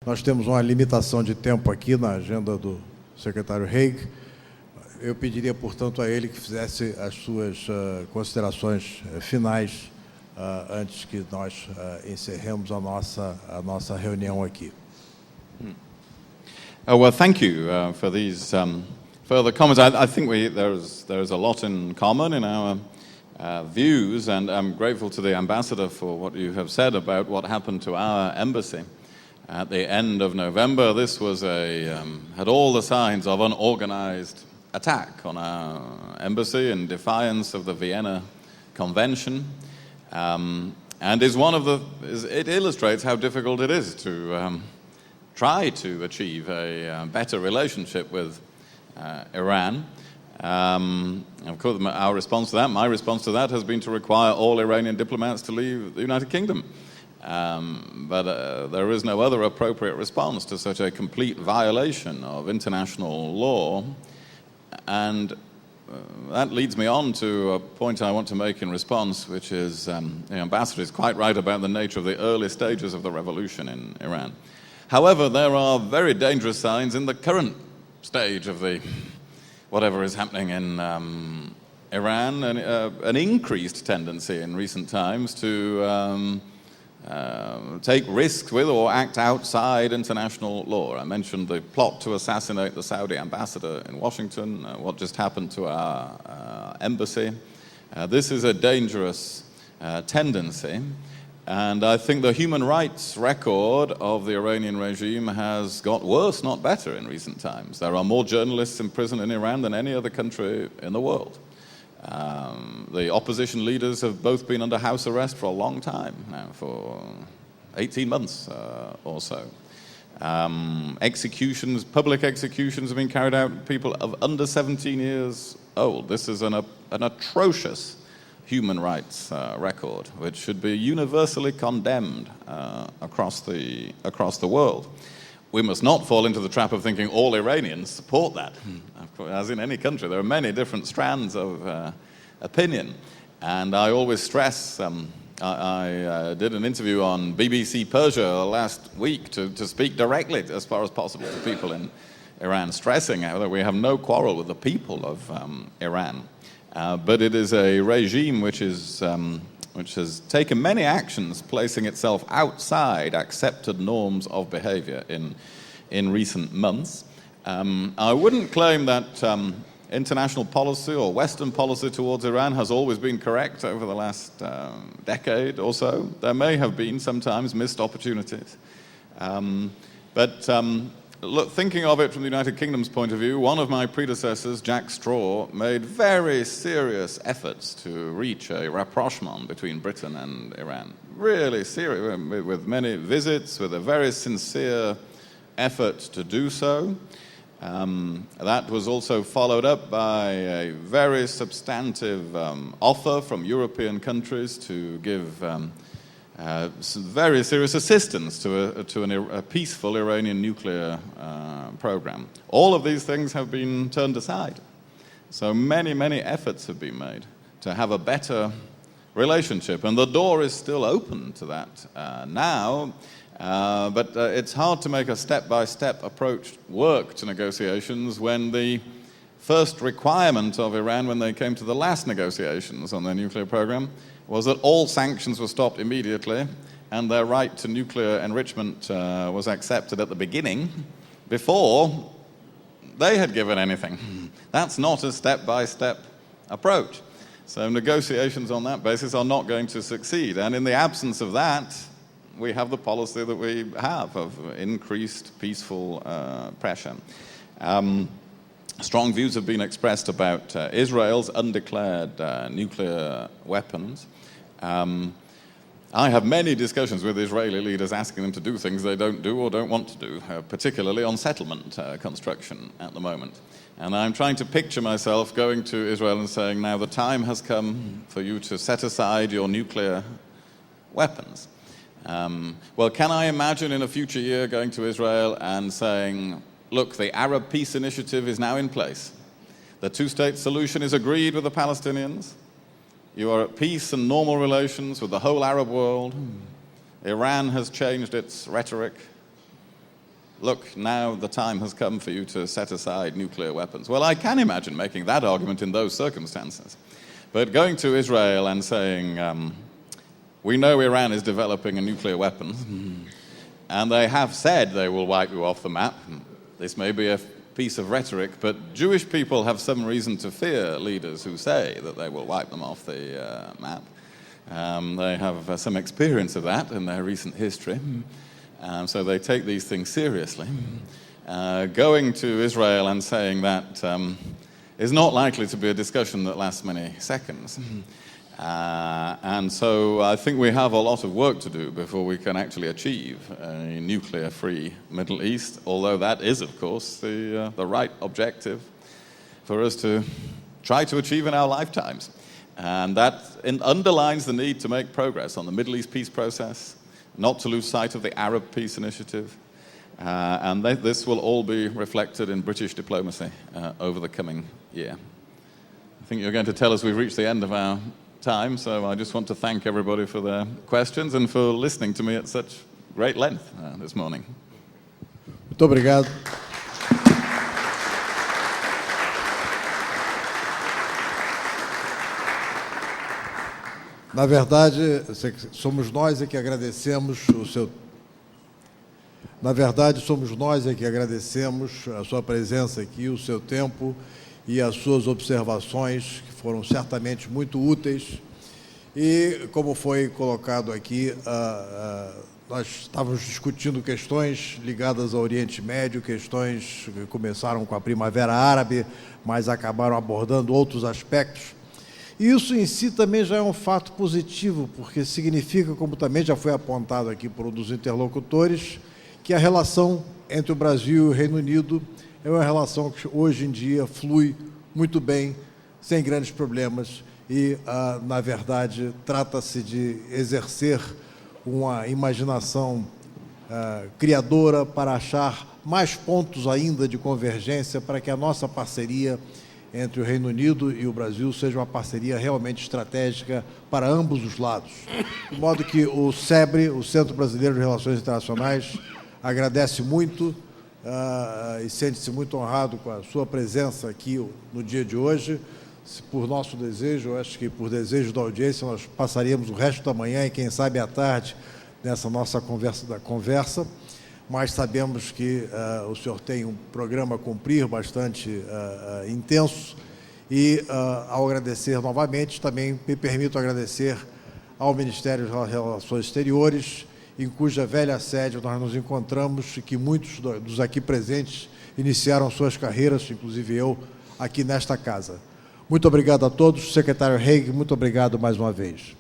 Nós temos uma limitação de tempo aqui na agenda do secretário Haig. Eu pediria, portanto, a ele que fizesse as suas considerações finais antes que nós encerremos a nossa reunião aqui. Well, thank you for these further comments. I think there is a lot in common in our views, and I'm grateful to the ambassador for what you have said about what happened to our embassy at the end of November. This was had all the signs of an organized attack on our embassy in defiance of the Vienna Convention, and it illustrates how difficult it is to try to achieve a better relationship with Iran. Of course, my response to that has been to require all Iranian diplomats to leave the United Kingdom. But there is no other appropriate response to such a complete violation of international law. And that leads me on to a point I want to make in response, which is the ambassador is quite right about the nature of the early stages of the revolution in Iran. However, there are very dangerous signs in the current stage of whatever is happening in Iran, and an increased tendency in recent times to take risks with or act outside international law. I mentioned the plot to assassinate the Saudi ambassador in Washington, what just happened to our embassy. This is a dangerous tendency, and I think the human rights record of the Iranian regime has got worse, not better, in recent times. There are more journalists in prison in Iran than any other country in the world. The opposition leaders have both been under house arrest for a long time now, for 18 months or so. Public executions have been carried out, people of under 17 years old. This is an atrocious human rights record, which should be universally condemned across the world. We must not fall into the trap of thinking all Iranians support that. Of course, as in any country, there are many different strands of opinion. And I always stress, I did an interview on BBC Persia last week to speak directly, as far as possible, to people in Iran, stressing that we have no quarrel with the people of Iran. But it is a regime which has taken many actions, placing itself outside accepted norms of behavior in recent months. I wouldn't claim that international policy or Western policy towards Iran has always been correct over the last decade or so. There may have been sometimes missed opportunities. Look, thinking of it from the United Kingdom's point of view, one of my predecessors, Jack Straw, made very serious efforts to reach a rapprochement between Britain and Iran. Really serious, with many visits, with a very sincere effort to do so. That was also followed up by a very substantive offer from European countries to give some very serious assistance to a peaceful Iranian nuclear program. All of these things have been turned aside. So many efforts have been made to have a better relationship, and the door is still open to that now. But it's hard to make a step-by-step approach work to negotiations when the first requirement of Iran, when they came to the last negotiations on their nuclear program, was that all sanctions were stopped immediately and their right to nuclear enrichment was accepted at the beginning before they had given anything. That's not a step-by-step approach. So negotiations on that basis are not going to succeed. And in the absence of that, we have the policy that we have of increased peaceful pressure. Strong views have been expressed about Israel's undeclared nuclear weapons. I have many discussions with Israeli leaders asking them to do things they don't do or don't want to do, particularly on settlement construction at the moment. And I'm trying to picture myself going to Israel and saying, now the time has come for you to set aside your nuclear weapons. Well, can I imagine in a future year going to Israel and saying, look, the Arab Peace Initiative is now in place. The two-state solution is agreed with the Palestinians. You are at peace and normal relations with the whole Arab world. Iran has changed its rhetoric. look, now the time has come for you to set aside nuclear weapons. Well, I can imagine making that argument in those circumstances. But going to Israel and saying, we know Iran is developing a nuclear weapon, and they have said they will wipe you off the map. This may be a piece of rhetoric, but Jewish people have some reason to fear leaders who say that they will wipe them off the map. They have some experience of that in their recent history. So they take these things seriously. Going to Israel and saying that is not likely to be a discussion that lasts many seconds. And so I think we have a lot of work to do before we can actually achieve a nuclear-free Middle East, although that is, of course, the right objective for us to try to achieve in our lifetimes. And that underlines the need to make progress on the Middle East peace process, not to lose sight of the Arab peace initiative, and this will all be reflected in British diplomacy over the coming year. I think you're going to tell us we've reached the end of our time, so I just want to thank everybody for their questions and for listening to me at such great length this morning. Muito obrigado. Na verdade, somos nós que agradecemos o seu... Na verdade, somos nós que agradecemos a sua presença aqui, o seu tempo e as suas observações, que foram certamente muito úteis. E, como foi colocado aqui, nós estávamos discutindo questões ligadas ao Oriente Médio, questões que começaram com a Primavera Árabe, mas acabaram abordando outros aspectos. E isso em si também já é um fato positivo, porque significa, como também já foi apontado aqui por um dos interlocutores, que a relação entre o Brasil e o Reino Unido é uma relação que hoje em dia flui muito bem, sem grandes problemas, e, na verdade, trata-se de exercer uma imaginação criadora para achar mais pontos ainda de convergência para que a nossa parceria entre o Reino Unido e o Brasil seja uma parceria realmente estratégica para ambos os lados. De modo que o CEBRI, o Centro Brasileiro de Relações Internacionais, agradece muito e sente-se muito honrado com a sua presença aqui no dia de hoje. Por nosso desejo, eu acho que por desejo da audiência, nós passaríamos o resto da manhã e, quem sabe, à tarde, nessa nossa conversa, mas sabemos que o senhor tem um programa a cumprir bastante intenso e, ao agradecer novamente, também me permito agradecer ao Ministério das Relações Exteriores, em cuja velha sede nós nos encontramos e que muitos dos aqui presentes iniciaram suas carreiras, inclusive eu, aqui nesta casa. Muito obrigado a todos. Secretário Haig, muito obrigado mais uma vez.